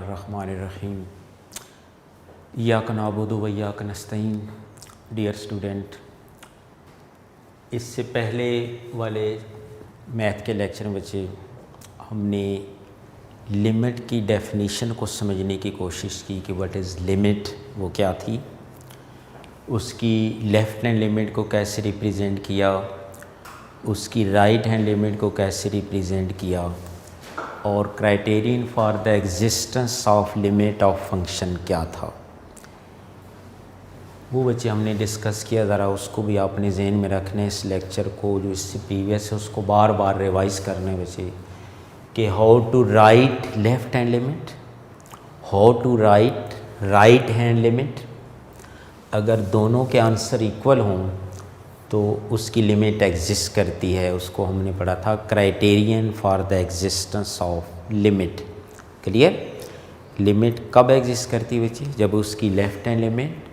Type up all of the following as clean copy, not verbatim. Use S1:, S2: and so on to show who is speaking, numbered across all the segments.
S1: बिस्मिल्लाहिर्रहमानिर्रहीम। इय्याक नअबुदु व इय्याक नस्तईन। Dear student, इससे पहले वाले मैथ के लेक्चर में बच्चे हमने लिमिट की डेफिनीशन को समझने की कोशिश की कि व्हाट इज़ लिमिट, वो क्या थी, उसकी लेफ़्ट हैंड लिमिट को कैसे रिप्रेजेंट किया, उसकी राइट हैंड लिमिट को कैसे रिप्रेजेंट किया, और criterion for the existence of limit of function क्या था, वो बच्चे हमने डिस्कस किया। ज़रा उसको भी आपने जहन में रखने, इस लेक्चर को जो इससे प्रीवियस है उसको बार बार रिवाइज़ करने बच्चे कि how to write left hand limit, how to write right hand limit. अगर दोनों के आंसर इक्वल हों तो उसकी लिमिट एग्जिस्ट करती है, उसको हमने पढ़ा था criterion for the existence of limit. Clear? Limit कब एग्जिस्ट करती है बच्चे? जब उसकी लेफ़्ट हैंड लिमिट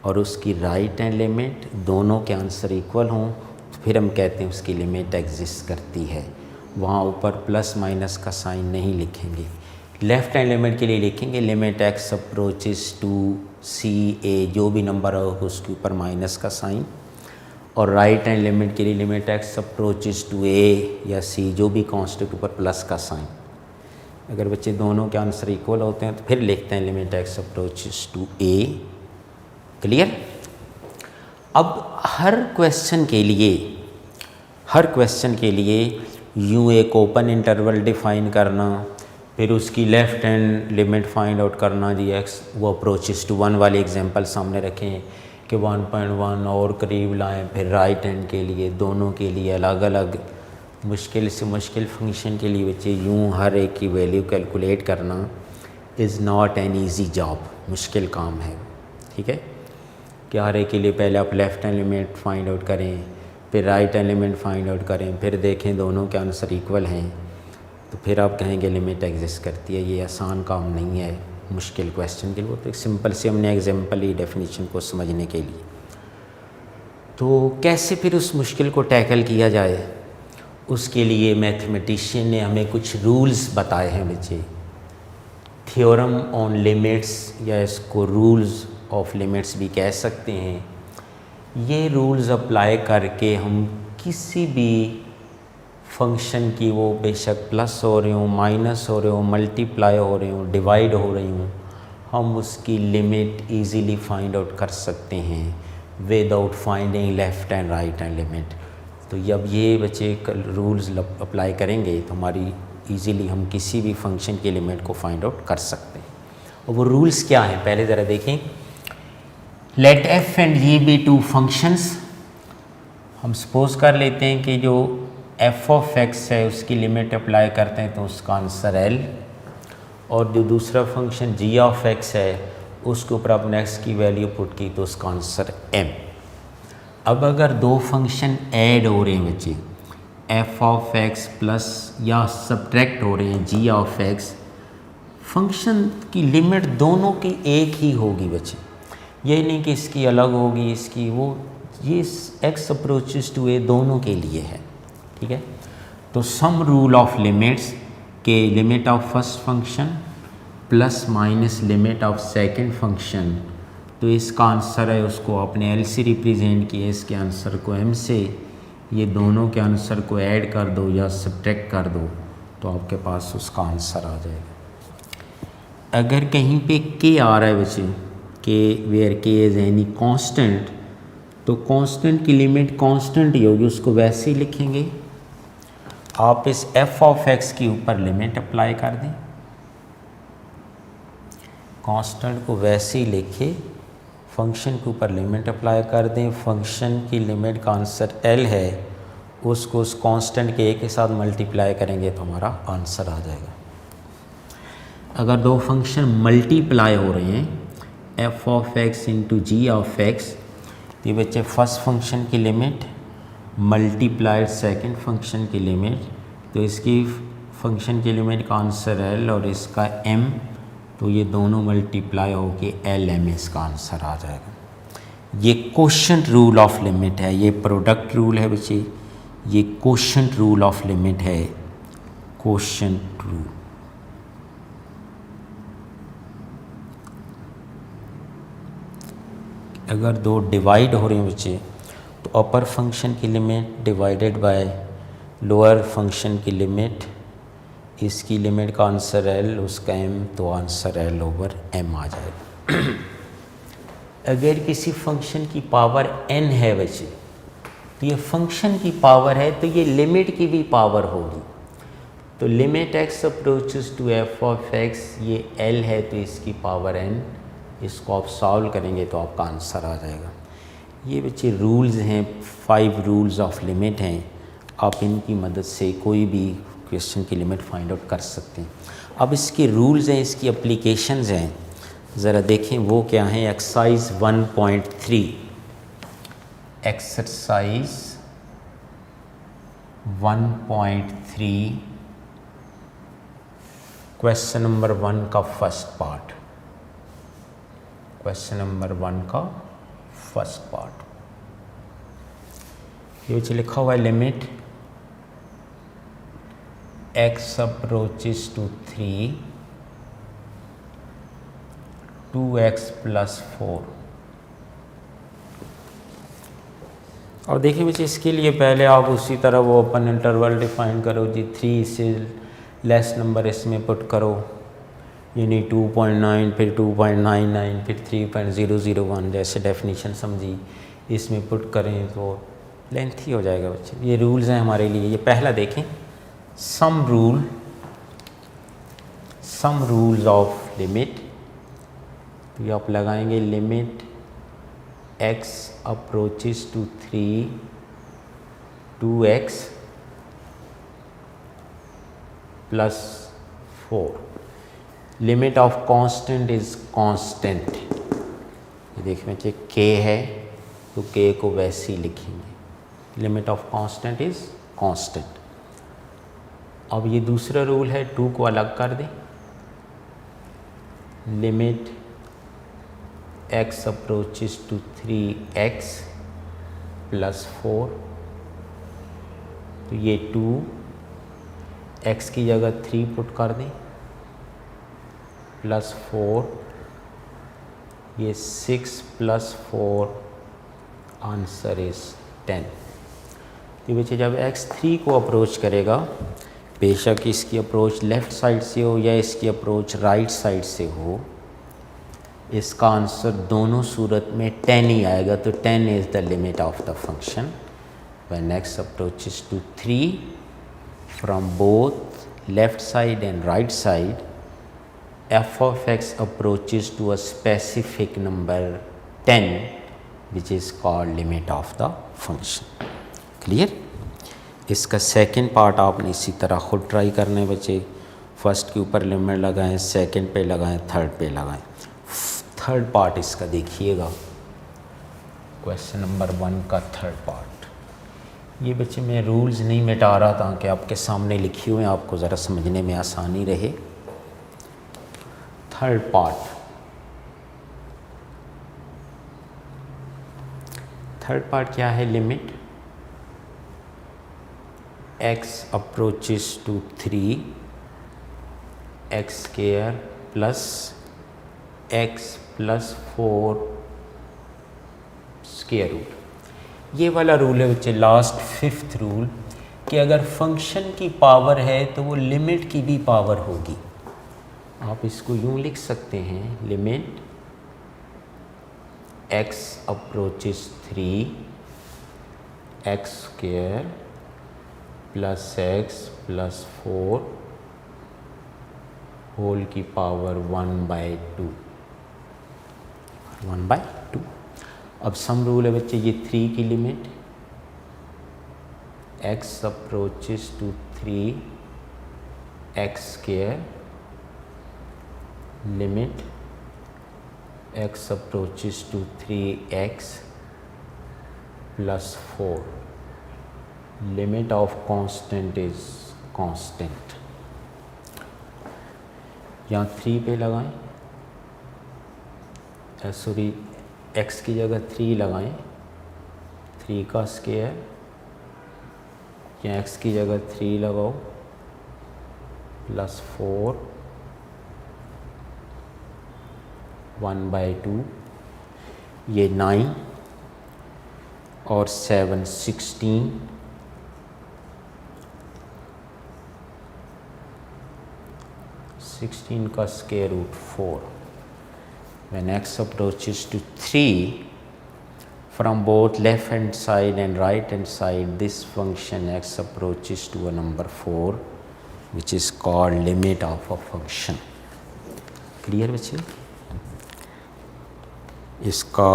S1: और उसकी राइट हैंड लिमिट दोनों के आंसर इक्वल हों तो फिर हम कहते हैं उसकी लिमिट एग्जिस्ट करती है। वहाँ ऊपर प्लस माइनस का साइन नहीं लिखेंगे। लेफ़्ट हैंड लिमिट के लिए लिखेंगे लिमिट एक्स अप्रोचेस टू सी ए, जो भी नंबर होगा उसके ऊपर माइनस का साइन, और राइट हैंड लिमिट के लिए लिमिट एक्स अप्रोचेस टू ए या सी, जो भी कांस्टेंट ऊपर प्लस का साइन। अगर बच्चे दोनों के आंसर इक्वल होते हैं तो फिर लिखते हैं limit X approaches to A. Clear? अब हर क्वेश्चन के लिए यूँ एक ओपन इंटरवल डिफाइन करना, फिर उसकी left hand limit find out करना जी एक्स वो अप्रोचेस टू 1 वाले एग्जांपल सामने रखें कि 1.1 और करीब लाएं, फिर राइट हैंड के लिए दोनों के लिए अलग अलग मुश्किल से मुश्किल फंक्शन के लिए बच्चे यूँ हर एक की वैल्यू कैलकुलेट करना is not an easy job, मुश्किल काम है। ठीक है कि हर एक के लिए पहले आप left hand limit find out करें, फिर right hand limit find out करें, फिर देखें दोनों के आंसर इक्वल हैं तो फिर आप कहेंगे लिमिट एग्जिस्ट करती है। ये आसान काम नहीं है मुश्किल क्वेश्चन के लिए। वो तो एक सिंपल से हमने एग्जाम्पल ही डेफिनेशन को समझने के लिए। तो कैसे फिर उस मुश्किल को टैकल किया जाए, उसके लिए मैथमेटिशियन ने हमें कुछ रूल्स बताए हैं बच्चे। थ्योरम ऑन लिमिट्स या इसको रूल्स ऑफ लिमिट्स भी कह सकते हैं। ये रूल्स अप्लाई करके हम किसी भी फंक्शन की, वो बेशक प्लस हो रही हूँ, माइनस हो रही हूँ, मल्टीप्लाई हो रही हूँ, डिवाइड हो रही हूँ, हम उसकी लिमिट इजीली फाइंड आउट कर सकते हैं without finding left and right hand limit. तो जब ये बच्चे रूल्स अप्लाई करेंगे तो हमारी इजीली हम किसी भी फंक्शन की लिमिट को फाइंड आउट कर सकते हैं। और वो रूल्स क्या हैं पहले ज़रा देखें। Let F and G be two functions. हम सपोज कर लेते हैं कि जो एफ ऑफ एक्स है उसकी लिमिट अप्लाई करते हैं तो उसका आंसर एल, और जो दूसरा फंक्शन जी ऑफ एक्स है उसके ऊपर अपने एक्स की वैल्यू पुट की तो उसका आंसर एम। अब अगर दो फंक्शन ऐड हो रहे हैं बच्चे, एफ ऑफ एक्स प्लस या सब्ट्रैक्ट हो रहे हैं जी ऑफ एक्स, फंक्शन की लिमिट दोनों की एक ही होगी बच्चे। ये नहीं कि इसकी अलग होगी इसकी, वो ये एक्स अप्रोचेस टू ए दोनों के लिए है। ठीक है, तो सम रूल ऑफ लिमिट्स के limit of first function plus minus limit of second function, तो इसका आंसर है उसको आपने एल से रिप्रेजेंट किया, इसके आंसर को एम से, ये दोनों के आंसर को ऐड कर दो या सब्ट्रैक्ट कर दो तो आपके पास उसका आंसर आ जाएगा। अगर कहीं पे के आ रहा है बच्चे, के वेयर के इज एनी कांस्टेंट, तो कांस्टेंट की लिमिट कांस्टेंट ही होगी, उसको वैसे ही लिखेंगे। आप इस एफ ऑफ एक्स के ऊपर लिमिट अप्लाई कर दें, कांस्टेंट को वैसे ही लिखे, फंक्शन के ऊपर लिमिट अप्लाई कर दें। फंक्शन की लिमिट का आंसर एल है, उसको उस कांस्टेंट के ए के साथ मल्टीप्लाई करेंगे तो हमारा आंसर आ जाएगा। अगर दो फंक्शन मल्टीप्लाई हो रहे हैं, F of X into G of X, ये बच्चे फर्स्ट फंक्शन की लिमिट मल्टीप्लाइड सेकंड फंक्शन की लिमिट, तो इसकी फंक्शन की लिमिट का आंसर एल और इसका एम, तो ये दोनों मल्टीप्लाई होके एल एम इसका आंसर आ जाएगा। ये कोशेंट रूल ऑफ लिमिट है, ये प्रोडक्ट रूल है बच्चे, ये कोशेंट रूल ऑफ लिमिट है, कोशेंट रूल। अगर दो डिवाइड हो रहे हैं बच्चे तो अपर फंक्शन की limit divided by lower function की लिमिट, इसकी लिमिट का आंसर एल, उसका एम, तो आंसर एल ओवर एम आ जाएगा। अगर किसी फंक्शन की पावर एन है बच्चे तो ये फंक्शन की पावर है तो ये लिमिट की भी पावर होगी। तो limit X approaches to F of X, ये एल है तो इसकी पावर एन, इसको आप सॉल्व करेंगे तो आपका आंसर आ जाएगा। ये बच्चे रूल्स हैं, 5 रूल्स ऑफ लिमिट हैं, आप इनकी मदद से कोई भी क्वेश्चन की लिमिट फाइंड आउट कर सकते हैं। अब इसके रूल्स हैं, इसकी एप्लीकेशंस हैं, ज़रा देखें वो क्या हैं। एक्सरसाइज 1.3, एक्सरसाइज 1.3 क्वेश्चन नंबर 1 का फर्स्ट पार्ट, क्वेश्चन नंबर 1 का फर्स्ट पार्ट ये बच्चे लिखा हुआ है limit x approaches to 3 2x + 4। और देखिए बच्चे इसके लिए पहले आप उसी तरह वो ओपन इंटरवल डिफाइन करो जी, 3 से लेस नंबर इसमें पुट करो, यानी 2.9 फिर 2.99 फिर 3.001 जैसे डेफिनेशन समझी, इसमें पुट करें तो लेंथी हो जाएगा बच्चे। ये रूल्स हैं हमारे लिए। ये पहला देखें, सम रूल्स ऑफ लिमिट, तो ये आप लगाएंगे limit x approaches to 3 2x + 4। Limit of constant is constant, ये देखिए बच्चे k है तो k को वैसे ही लिखेंगे, limit of constant is constant. अब ये दूसरा रूल है, 2 को अलग कर दें, limit x approaches to 3x + 4, तो ये 2 x की जगह 3 पुट कर दें + 4, ये 6 + 4 आंसर इज 10। तो बच्चे जब x 3 को अप्रोच करेगा, बेशक इसकी अप्रोच लेफ़्ट साइड से हो या इसकी अप्रोच राइट साइड से हो, इसका आंसर दोनों सूरत में 10 ही आएगा। तो 10 is the limit of the function when x approaches to 3 from both left side and right side, f of x approaches to a specific number 10 which is called limit of the function। Clear? इसका second part आपने इसी तरह ख़ुद try करने बच्चे, first के ऊपर limit लगाएं, सेकंड पे लगाएं, थर्ड पे लगाएं। थर्ड पार्ट इसका देखिएगा, क्वेश्चन नंबर 1 का थर्ड पार्ट। ये बच्चे मैं रूल्स नहीं मिटा रहा था कि आपके सामने लिखे हुए हैं, आपको ज़रा समझने में आसानी रहे। थर्ड पार्ट क्या है, limit x approaches to 3 x² + x + 4 square root. ये वाला रूल है बच्चे, लास्ट 5th रूल, कि अगर फंक्शन की पावर है तो वो लिमिट की भी पावर होगी। आप इसको यूँ लिख सकते हैं, limit x approaches 3 x² + x + 4 whole की पावर 1/2। अब सम रूल है बच्चे, ये 3 की limit x approaches to 3 x² limit x approaches to 3x + 4, limit of constant is constant. यहाँ 3 पे लगाएं, सॉरी x की जगह 3 लगाएं, 3 का स्क्वायर, या x की जगह 3 लगाओ + 4 1/2। ये 9 और 7 16, 16 का square root 4। When x approaches to 3 from both left hand side and right hand side, this function x approaches to a number 4, which is called limit of a function. Clear बच्चे? इसका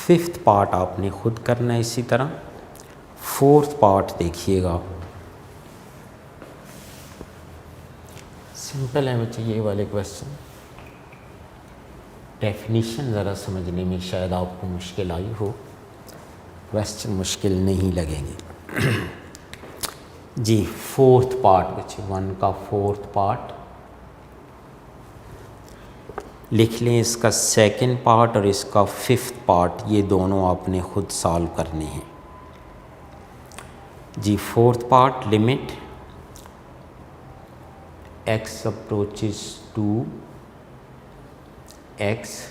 S1: 5th part आपने खुद करना है। इसी तरह 4th part देखिएगा, simple है बच्चे ये वाले क्वेश्चन। डेफिनीशन ज़रा समझने में शायद आपको मुश्किल आई हो, क्वेश्चन मुश्किल नहीं लगेंगे। जी 4th पार्ट बच्चे, 1 का 4th पार्ट लिख लें। इसका 2nd पार्ट और इसका 5th पार्ट, ये दोनों आपने खुद सॉल्व करने हैं। जी 4th part, limit x approaches to x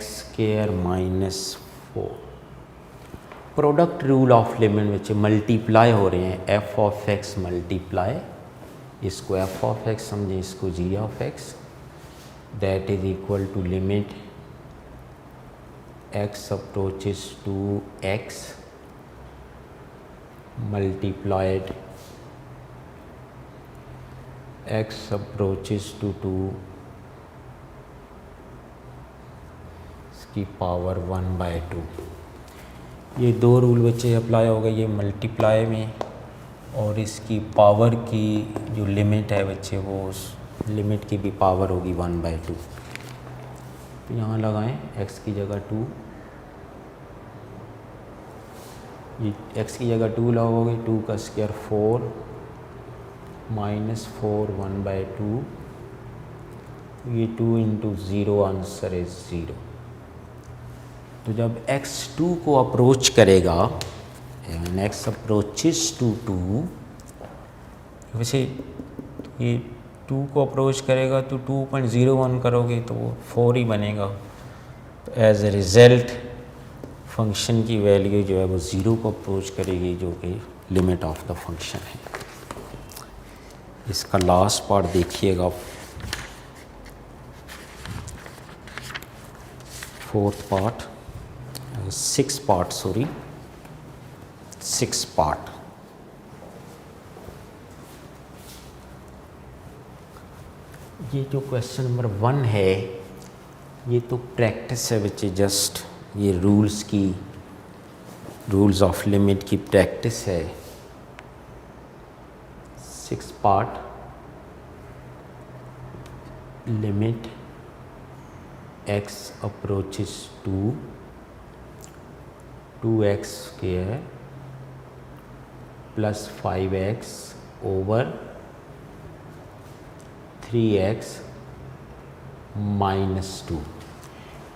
S1: square minus 4। Product rule of limit में मल्टीप्लाई हो रहे हैं, f ऑफ x मल्टीप्लाई, इसको f ऑफ x समझें, इसको g of x, that is equal to limit x approaches to x multiplied x approaches to 2 इसकी power 1/2। ये दो रूल बच्चे अप्लाई हो गए, ये मल्टीप्लाई में, और इसकी पावर की जो लिमिट है बच्चे वो उस लिमिट की भी पावर होगी 1/2। तो यहाँ लगाएं x की जगह 2, ये x की जगह 2 लगाओगे, 2 का स्क्वायर 4 -4 1/2, ये 2 इंटू 0, आंसर इज 0। तो जब x 2 को अप्रोच करेगा, x अप्रोचेस टू 2, वैसे ये 2 को अप्रोच करेगा तो 2.01 करोगे तो वो 4 ही बनेगा। तो एज ए रिज़ल्ट फंक्शन की वैल्यू जो है वो 0 को अप्रोच करेगी, जो कि लिमिट ऑफ द फंक्शन है। इसका लास्ट पार्ट देखिएगा, 4th part, 6th part, sorry 6th part. ये जो क्वेश्चन नंबर 1 है ये तो प्रैक्टिस है बच्चे, जस्ट ये रूल्स ऑफ लिमिट की प्रैक्टिस है। 6th part, limit x approaches to 2x square plus 5x over 3x minus 2।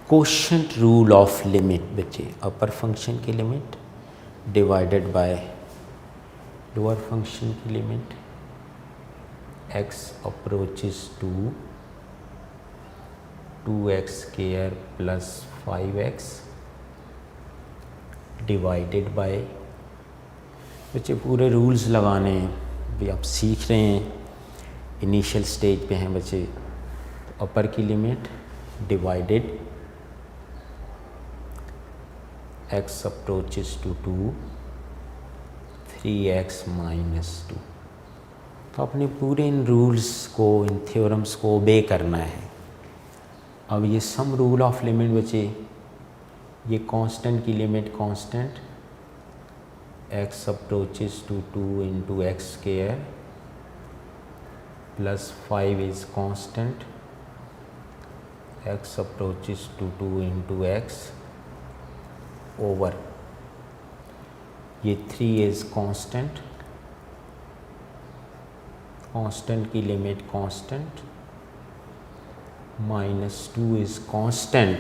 S1: Quotient rule of limit बच्चे, अपर फंक्शन की limit divided by lower function की limit, x approaches to 2x square plus 5x divided by, बच्चे पूरे rules लगाने हैं भी, आप सीख रहे हैं, इनिशियल स्टेज पे हैं बच्चे। तो अपर की limit divided x approaches to 2 3x minus 2। तो अपने पूरे इन रूल्स को, इन थ्योरम्स को ओबे करना है। अब ये सम रूल ऑफ लिमिट बचे, ये कांस्टेंट की limit constant, x approaches to 2 into x square plus 5 is constant, x approaches to 2 into x over, ये 3 is constant, कांस्टेंट की limit constant, -2 is constant,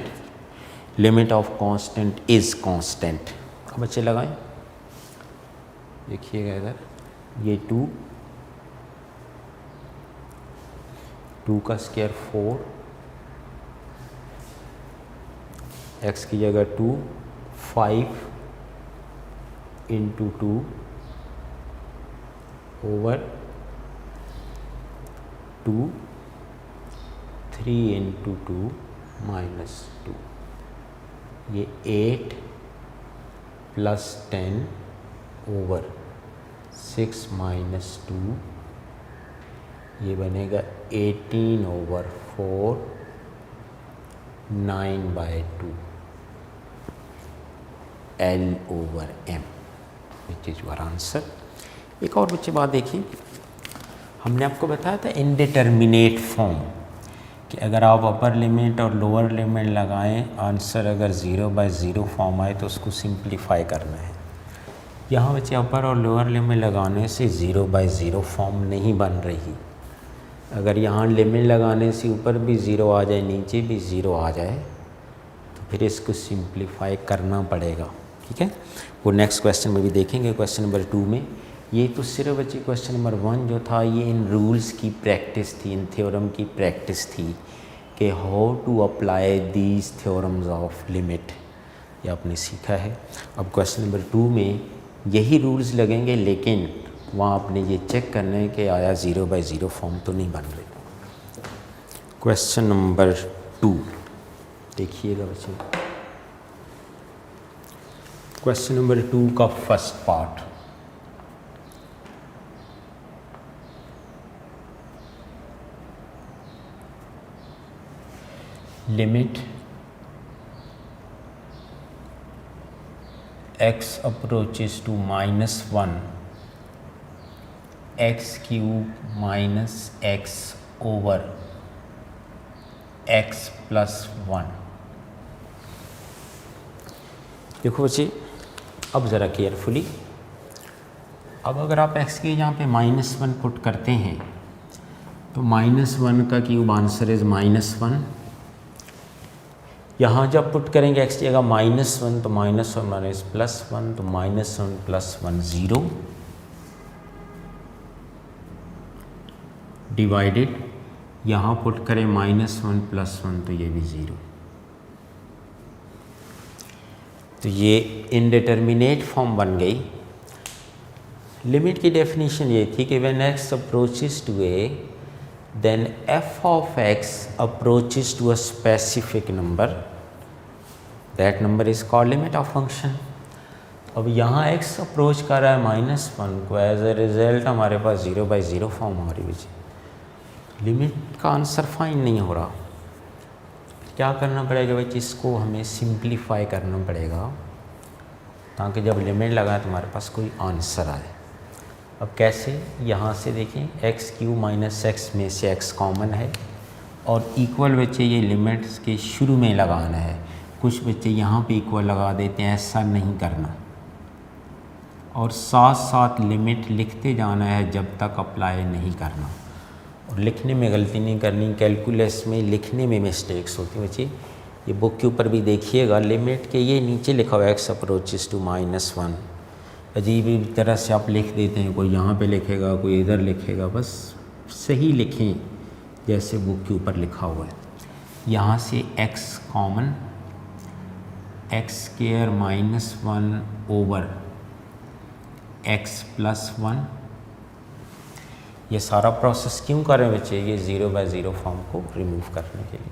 S1: limit of constant is constant. अब बच्चे लगाएं, देखिएगा इधर, ये 2 का स्क्वायर 4 x की जगह 2, 5 इंटू 2 ओवर 2, 3 इंटू 2 माइनस 2, ये 8 प्लस 10 ओवर 6 माइनस 2, ये बनेगा 18 over 4, 9/2 L over M, which is your answer. एक और बच्चे बात देखिए, हमने आपको बताया था इनडिटर्मिनेट फॉर्म कि अगर आप अपर लिमिट और लोअर लिमिट लगाएं, आंसर अगर 0/0 फॉर्म आए तो उसको सिंप्लीफाई करना है। यहाँ बच्चे अपर और लोअर लिमिट लगाने से 0/0 फॉर्म नहीं बन रही। अगर यहाँ लिमिट लगाने से ऊपर भी 0 आ जाए, नीचे भी 0 आ जाए, तो फिर इसको सिंप्लीफाई करना पड़ेगा। ठीक है, वो नेक्स्ट क्वेश्चन में भी देखेंगे। क्वेश्चन नंबर 2 में ये तो सिर्फ बच्चे क्वेश्चन नंबर 1 जो था ये इन रूल्स की प्रैक्टिस थी, इन थ्योरम की प्रैक्टिस थी कि how to apply these theorems of limit, ये आपने सीखा है। अब क्वेश्चन नंबर 2 में यही रूल्स लगेंगे, लेकिन वहाँ आपने ये चेक करना है कि आया 0/0 फॉर्म तो नहीं बन रही। क्वेश्चन नंबर 2 देखिएगा बच्चों, क्वेश्चन नंबर 2 का first part, limit x approaches to -1 x³ minus x over x plus 1। देखो बच्चे, अब ज़रा केयरफुली, अब अगर आप x के यहाँ पे -1 पुट करते हैं तो -1 का क्यूब आंसर इज -1। यहाँ जब पुट करेंगे x की जगह -1 तो -1 माइनस +1 तो -1 + 1 0 डिवाइडेड, यहाँ पुट करें -1 + 1 तो ये भी 0। तो ये इनडिटर्मिनेट फॉर्म बन गई। लिमिट की डेफिनेशन ये थी कि when x approaches to a then f of x approaches to a specific number, that number is called limit of function। अब यहाँ x अप्रोच कर रहा है -1 को, एज ए रिज़ल्ट हमारे पास 0/0 फॉर्म आ रही है। लिमिट का आंसर फाइंड नहीं हो रहा, क्या करना पड़ेगा बच्चे, इसको हमें सिंप्लीफाई करना पड़ेगा ताकि जब लिमिट लगाए तो हमारे पास कोई आंसर आए। अब कैसे, यहाँ से देखें x³ माइनस x में से x कॉमन है और इक्वल बच्चे ये लिमिट्स के शुरू में लगाना है। कुछ बच्चे यहाँ पे इक्वल लगा देते हैं, ऐसा नहीं करना, और साथ साथ लिमिट लिखते जाना है जब तक अप्लाई नहीं करना। और लिखने में गलती नहीं करनी, कैलकुलस में लिखने में मिस्टेक्स होती हैं बच्चे। ये बुक के ऊपर भी देखिएगा, लिमिट के ये नीचे लिखा हुआ x अप्रोचेस टू -1, अजीब ही तरह से आप लिख देते हैं, कोई यहाँ पे लिखेगा, कोई इधर लिखेगा, बस सही लिखें जैसे बुक के ऊपर लिखा हुआ है। यहाँ से x common, x² -1 over x plus 1। ये सारा प्रोसेस क्यों कर रहे हैं बच्चे, ये 0/0 फॉर्म को रिमूव करने के लिए।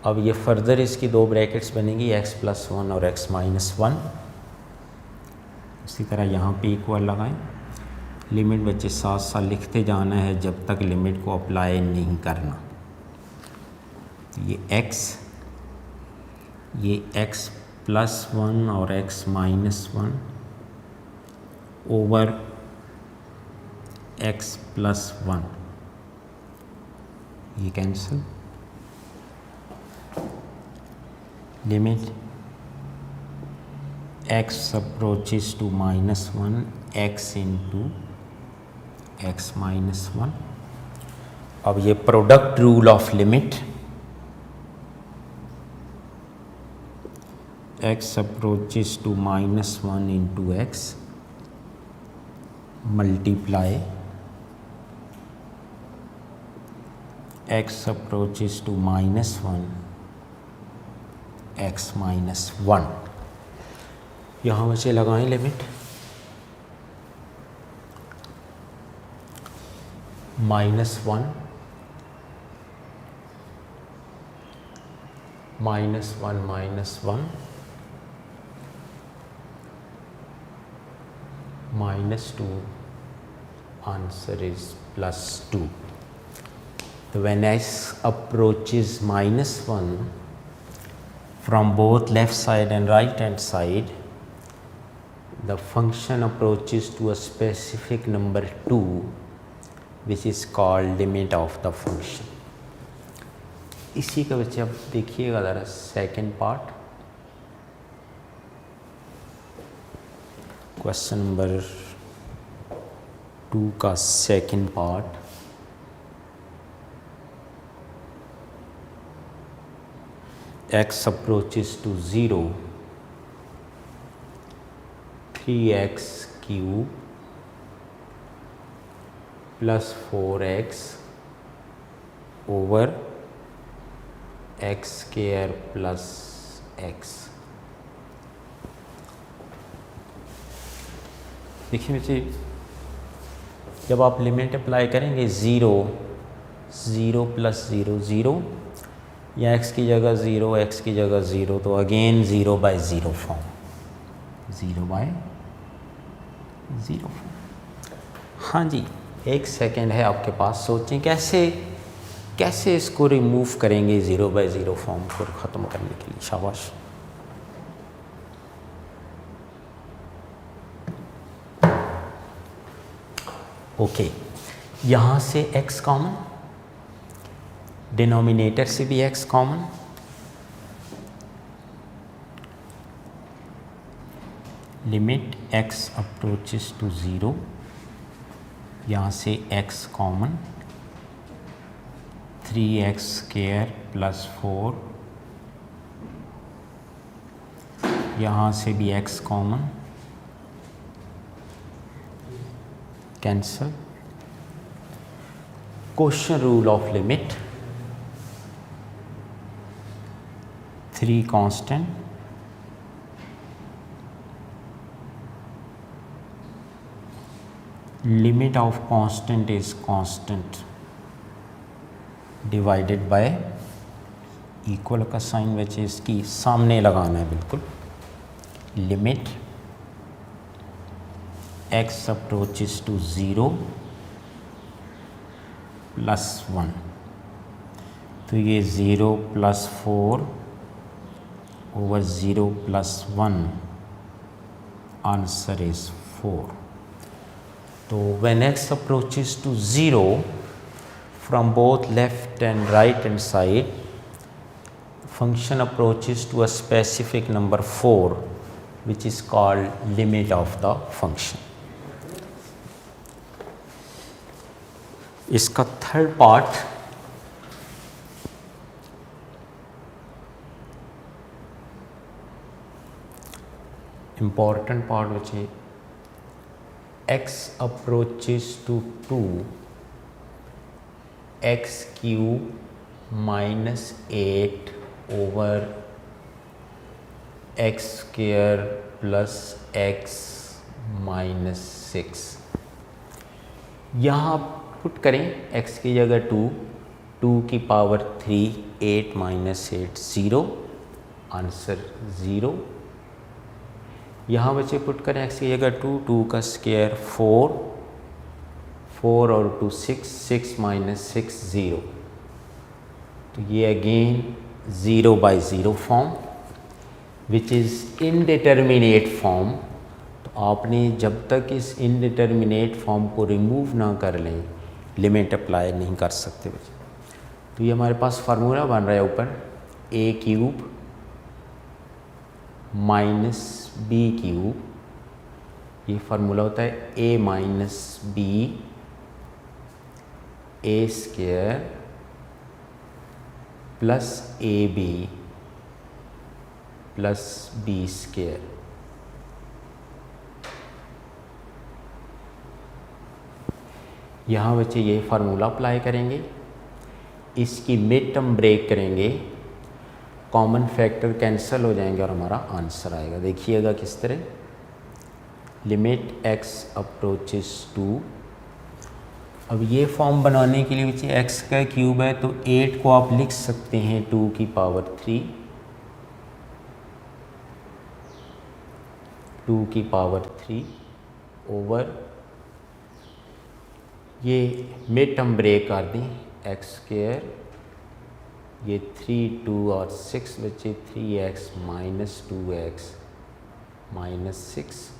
S1: अब ये फर्दर इसकी 2 ब्रैकेट्स बनेंगी, x प्लस 1 और x माइनस 1। इसी तरह यहाँ पे इक्वल लगाएं। लिमिट बच्चे साथ साथ लिखते जाना है जब तक लिमिट को अप्लाई नहीं करना। तो ये x प्लस 1 और x minus 1 over x plus 1, ये cancel. Limit x approaches to -1 x into x minus 1। अब ये product rule of limit, x approaches to -1 into x multiply x approaches to -1 x minus 1। यहाँ बच्चे लगाएं limit -1 -1 -2, answer is +2. So when x approaches -1 from both left side and right hand side, the function approaches to a specific number 2, which is called limit of the function. इसी का बच्चे अब देखिएगा ज़रा second part, question number 2 का second part. x approaches to 0, 3x cube plus 4x over x square plus x। देखिए बच्चे, जब आप लिमिट अप्लाई करेंगे 0 प्लस 0 0, या x की जगह 0 x की जगह 0, तो अगेन 0/0 फॉर्म, 0/0 फॉर्म। हाँ जी, 1 सेकेंड है आपके पास, सोचें कैसे इसको रिमूव करेंगे 0/0 फॉर्म को ख़त्म करने के लिए। शाबाश। ओके, यहाँ से x कॉमन, डिनोमिनेटर से भी x common, limit x approaches to 0, यहाँ से x common, 3x square plus 4, यहाँ से भी x common, cancel. Question rule of limit, 3 constant, limit of constant is constant divided by equal का साइन बच्चे इसकी सामने लगाना है बिल्कुल। Limit x approaches to 0 plus 1, तो ये 0 plus 4 over 0 plus 1, answer is 4. So when x approaches to 0 from both left and right hand side, function approaches to a specific number 4, which is called limit of the function. इसका third part, important part, which is x approaches to 2, x cube minus 8 over x square plus x minus 6। यहाँ put करें x की जगह 2 की power 3, 8 minus 8 0, answer 0। यहाँ बच्चे put करें x की जगह 2 का स्क्वायर 4 और 2 6 माइनस 6 0, तो ये again 0/0 form, which is indeterminate form. तो आपने जब तक इस इनडिटर्मिनेट फॉर्म को रिमूव ना कर लें, लिमिट अप्लाई नहीं कर सकते बच्चे। तो ये हमारे पास फार्मूला बन रहा है ऊपर, a cube minus b cube, ये फार्मूला होता है a minus b a square plus ab plus b square. यहाँ बच्चे ये फार्मूला अप्लाई करेंगे, इसकी मिड टर्म ब्रेक करेंगे, कॉमन फैक्टर कैंसिल हो जाएंगे और हमारा आंसर आएगा। देखिएगा किस तरह, लिमिट x अप्रोचेस टू। अब ये फॉर्म बनाने के लिए बच्चे x का क्यूब है तो 8 को आप लिख सकते हैं 2 की पावर 3, 2 की पावर 3 ओवर, ये मिड हम ब्रेक कर दें एक्स स्क्वायर, ये 3 2 और 6 बचे 3x माइनस 2x माइनस 6।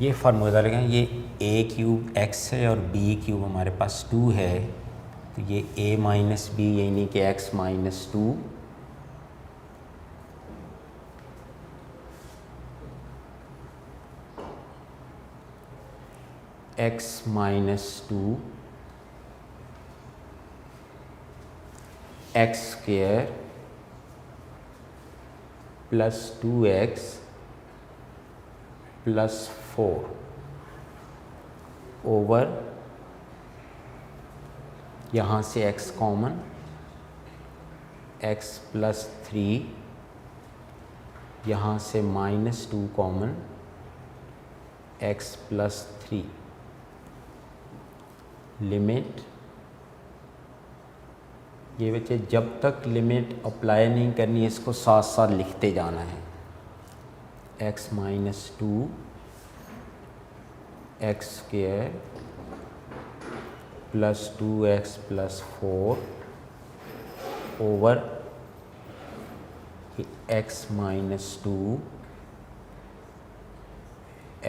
S1: ये फार्मूला लगा, ये a क्यूब x है और b क्यूब हमारे पास 2 है, तो ये a माइनस बी यानी कि x minus 2 x minus 2 x square plus 2x plus 4 over, यहाँ से x कॉमन, x प्लस 3, यहाँ से minus 2 common, x plus 3, limit. ये बच्चे जब तक लिमिट अप्लाई नहीं करनी इसको साथ साथ लिखते जाना है। x minus 2 x square plus 2x plus 4 over x minus 2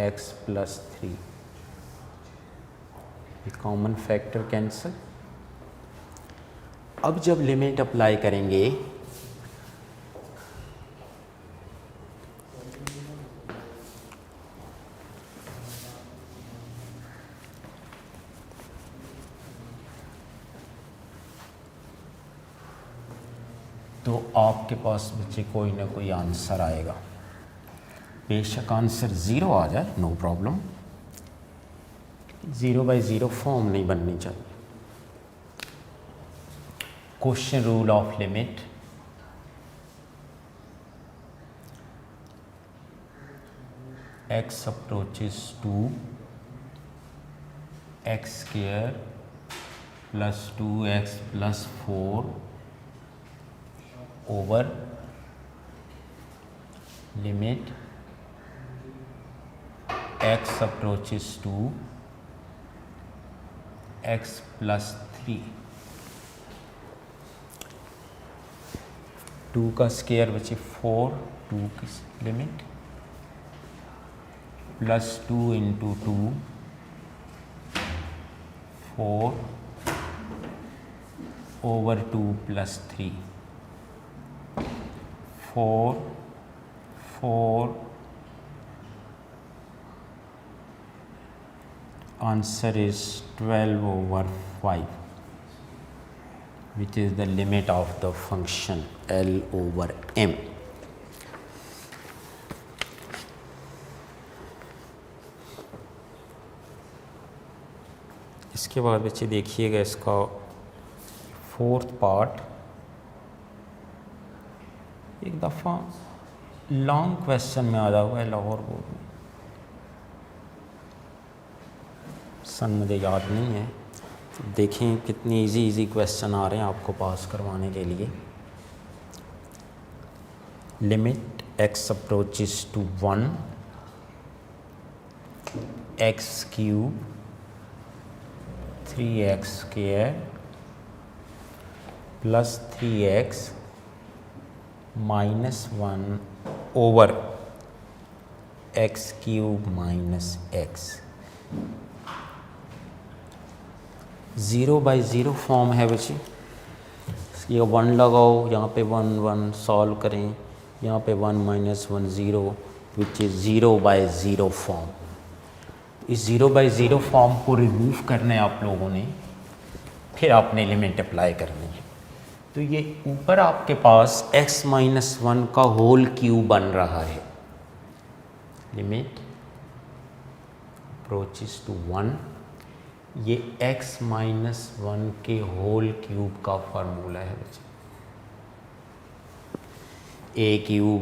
S1: x plus 3, common factor cancel. अब जब लिमिट अप्लाई करेंगे तो आपके पास बच्चे कोई ना कोई आंसर आएगा। बेशक आंसर 0 आ जाए, नो प्रॉब्लम, 0 बाई 0 फॉर्म नहीं बननी चाहिए। Question rule of limit, x approaches to X square plus 2x plus 4 over limit x approaches to x plus 3, 2 का स्क्वायर बचे 4, 2 की limit plus 2 into 2 4 over 2 plus 3, 4 4, answer is 12 over 5 which is the limit of the function L over M। इसके बाद बच्चे देखिएगा इसका 4th part, एक दफ़ा लॉन्ग क्वेश्चन में आया हुआ है लाहौर बोर्ड में, सन मुझे याद नहीं है, देखें कितनी इजी क्वेश्चन आ रहे हैं आपको पास करवाने के लिए। Limit x approaches to 1 x cube 3x square plus 3x minus 1 over x cube minus x। 0 by 0 form है बच्चे, ये 1 लगाओ, यहाँ पे 1 1 सॉल्व करें, यहाँ पे 1 minus 1 0 which is 0 by 0 form. इस 0 बाई 0 फॉर्म को रिमूव करना है आप लोगों ने, फिर आपने लिमिट अप्लाई करनी है। तो ये ऊपर आपके पास x माइनस 1 का होल क्यूब बन रहा है, लिमिट अप्रोचेस टू 1, ये x माइनस 1 के होल क्यूब का फार्मूला है बच्चे। A cube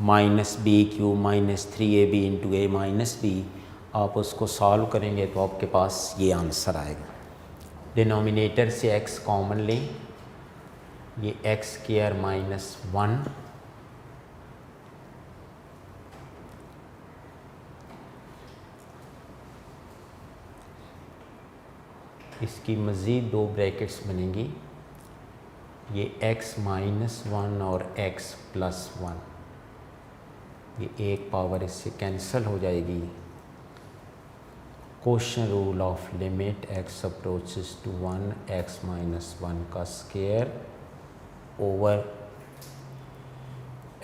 S1: minus B cube minus 3ab into A minus B, आप उसको सॉल्व करेंगे तो आपके पास ये आंसर आएगा। डिनोमिनेटर से x कॉमन लें, ये एक्स स्क्वायर माइनस 1 इसकी मज़ीद 2 ब्रैकेट्स बनेंगी, ये x माइनस 1 और x प्लस 1, ये एक पावर इससे कैंसिल हो जाएगी। Question rule of limit x approaches to 1 x minus 1 का square over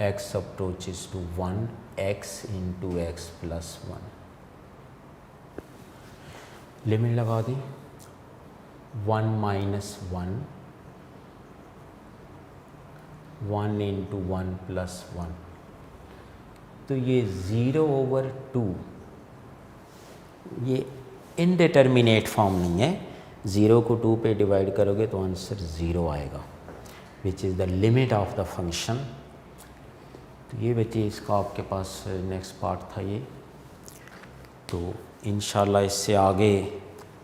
S1: x approaches to 1 x into x plus 1। Limit लगा दी 1 माइनस 1 1 इंटू 1 प्लस 1, तो ये 0/2, ये इनडिटर्मिनेट फॉर्म नहीं है। 0 को 2 पे डिवाइड करोगे तो आंसर 0 आएगा, which is the limit of the function. तो ये बच्चे इसका आपके पास नेक्स्ट पार्ट था ये। तो इंशाल्लाह इससे आगे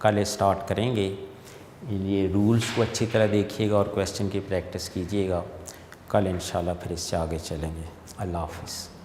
S1: कल स्टार्ट करेंगे। ये रूल्स को अच्छी तरह देखिएगा और क्वेश्चन की प्रैक्टिस कीजिएगा। कल इंशाल्लाह फिर इससे आगे चलेंगे। अल्लाह हाफ़िज़।